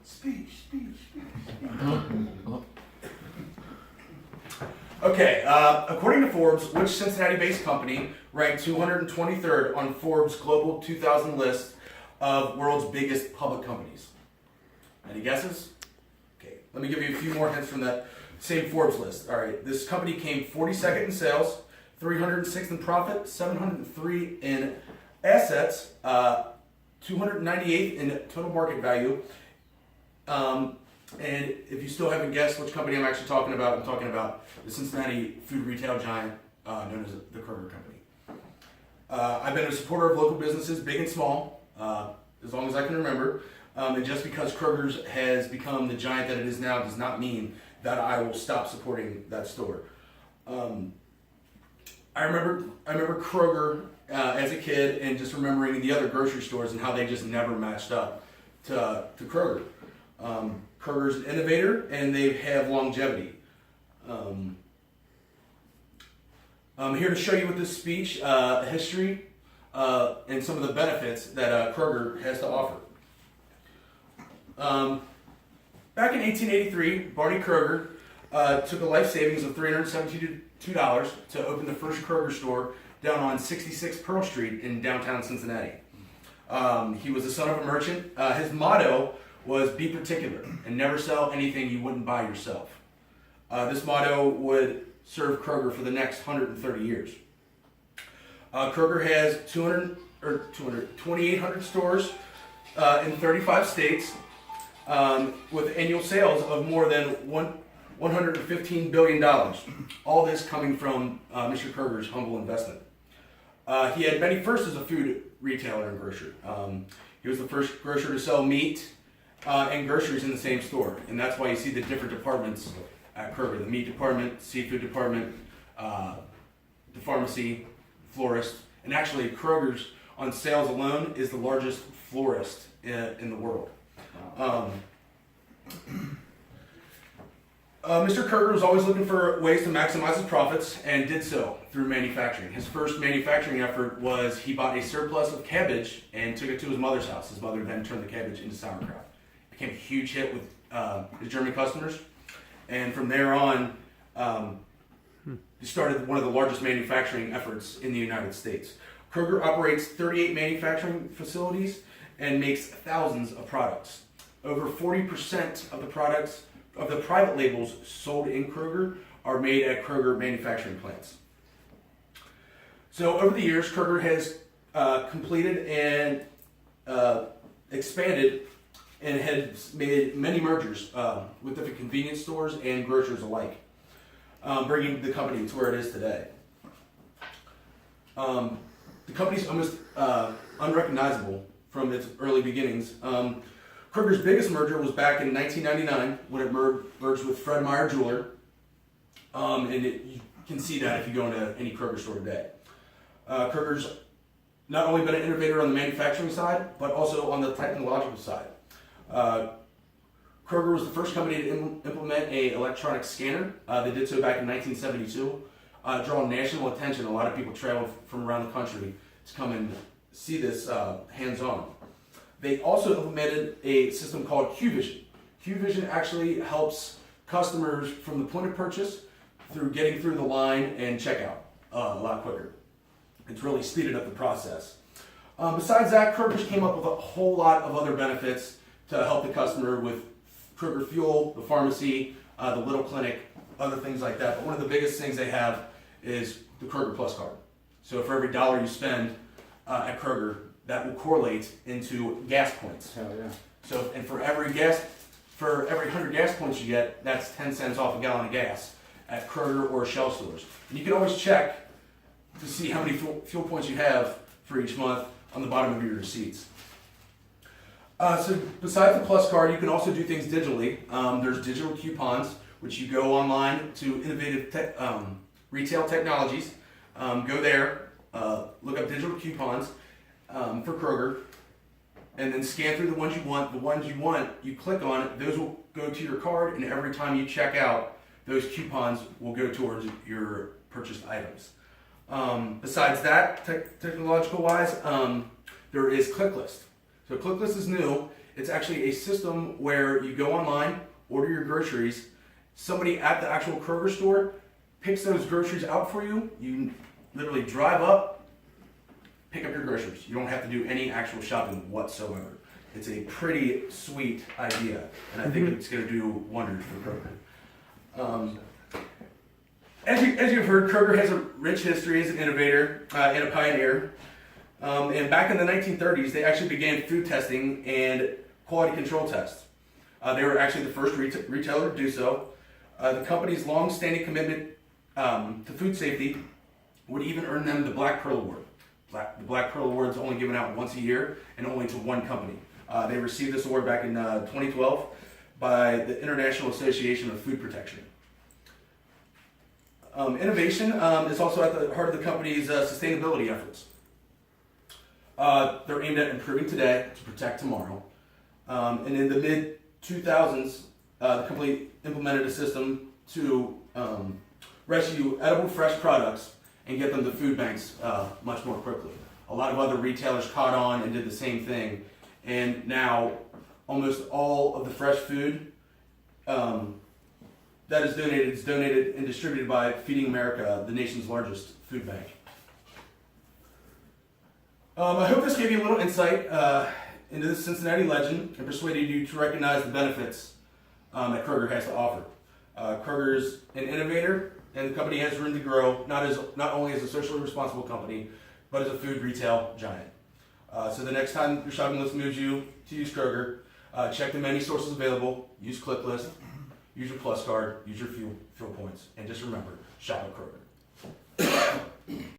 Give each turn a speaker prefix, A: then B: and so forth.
A: Speech. Okay, according to Forbes, which Cincinnati-based company ranked 223rd on Forbes Global 2000 list of world's biggest public companies? Any guesses? Okay, let me give you a few more hints from that same Forbes list. All right, this company came 42nd in sales, 306th in profit, 703 in assets, 298th in total market value. And if you still haven't guessed which company I'm actually talking about, I'm talking about the Cincinnati food retail giant known as the Kroger Company. I've been a supporter of local businesses, big and small, as long as I can remember. And just because Kroger's has become the giant that it is now does not mean that I will stop supporting that store. I remember Kroger as a kid and just remembering the other grocery stores and how they just never matched up to Kroger. Kroger's an innovator and they have longevity. I'm here to show you with this speech history and some of the benefits that Kroger has to offer. Back in 1883, Barney Kroger took a life savings of $372 to open the first Kroger store down on 66 Pearl Street in downtown Cincinnati. He was the son of a merchant. His motto was be particular and never sell anything you wouldn't buy yourself. This motto would serve Kroger for the next 130 years. Kroger has 2,800 stores in 35 states with annual sales of more than $115 billion. All this coming from Mr. Kroger's humble investment. He had many firsts as a food retailer and grocer. He was the first grocer to sell meat and groceries in the same store, and that's why you see the different departments at Kroger: the meat department, seafood department, the pharmacy, florist, and actually Kroger's on sales alone is the largest florist in the world. Mr. Kroger was always looking for ways to maximize his profits and did so through manufacturing. His first manufacturing effort was he bought a surplus of cabbage and took it to his mother's house. His mother then turned the cabbage into sauerkraut. It became a huge hit with his German customers. And from there on, he started one of the largest manufacturing efforts in the United States. Kroger operates 38 manufacturing facilities and makes thousands of products. Over 40% of the products of the private labels sold in Kroger are made at Kroger manufacturing plants. So over the years, Kroger has completed and expanded and has made many mergers with different convenience stores and grocers alike, bringing the company to where it is today. The company's almost unrecognizable from its early beginnings. Kroger's biggest merger was back in 1999 when it merged with Fred Meyer Jeweler, and you can see that if you go into any Kroger store today. Kroger's not only been an innovator on the manufacturing side, but also on the technological side. Kroger was the first company to implement an electronic scanner. They did so back in 1972, drawing national attention. A lot of people traveled from around the country to come and see this hands-on. They also implemented a system called QVision. QVision actually helps customers from the point of purchase through getting through the line and checkout a lot quicker. It's really speeded up the process. Besides that, Kroger's came up with a whole lot of other benefits to help the customer with Kroger Fuel, the pharmacy, the Little Clinic, other things like that. But one of the biggest things they have is the Kroger Plus card. So for every dollar you spend at Kroger, that will correlate into gas points.
B: Hell yeah.
A: So, and for every 100 gas points you get, that's 10 cents off a gallon of gas at Kroger or Shell stores. And you can always check to see how many fuel points you have for each month on the bottom of your receipts. So besides the Plus card, you can also do things digitally. There's digital coupons, which you go online to innovative retail technologies. Go there, look up digital coupons for Kroger, and then scan through the ones you want. The ones you want, you click on it, those will go to your card, and every time you check out, those coupons will go towards your purchased items. Besides that, technological wise, there is ClickList. So ClickList is new. It's actually a system where you go online, order your groceries, somebody at the actual Kroger store picks those groceries out for you. You literally drive up, pick up your groceries. You don't have to do any actual shopping whatsoever. It's a pretty sweet idea, and I think it's going to do wonders for Kroger. As you've heard, Kroger has a rich history as an innovator and a pioneer. And back in the 1930s, they actually began food testing and quality control tests. They were actually the first retailer to do so. The company's long-standing commitment to food safety would even earn them the Black Pearl Award. The Black Pearl Award is only given out once a year and only to one company. They received this award back in 2012 by the International Association of Food Protection. Innovation is also at the heart of the company's sustainability efforts. They're aimed at improving today to protect tomorrow. And in the mid-2000s, the company implemented a system to rescue edible fresh products and get them to food banks much more quickly. A lot of other retailers caught on and did the same thing. And now almost all of the fresh food that is donated and distributed by Feeding America, the nation's largest food bank. I hope this gave you a little insight into the Cincinnati legend and persuaded you to recognize the benefits that Kroger has to offer. Kroger's an innovator, and the company has room to grow, not only as a socially responsible company, but as a food retail giant. So the next time your shopping list moves you to use Kroger, check the many sources available, use ClickList, use your Plus card, use your fuel points, and just remember, shop at Kroger.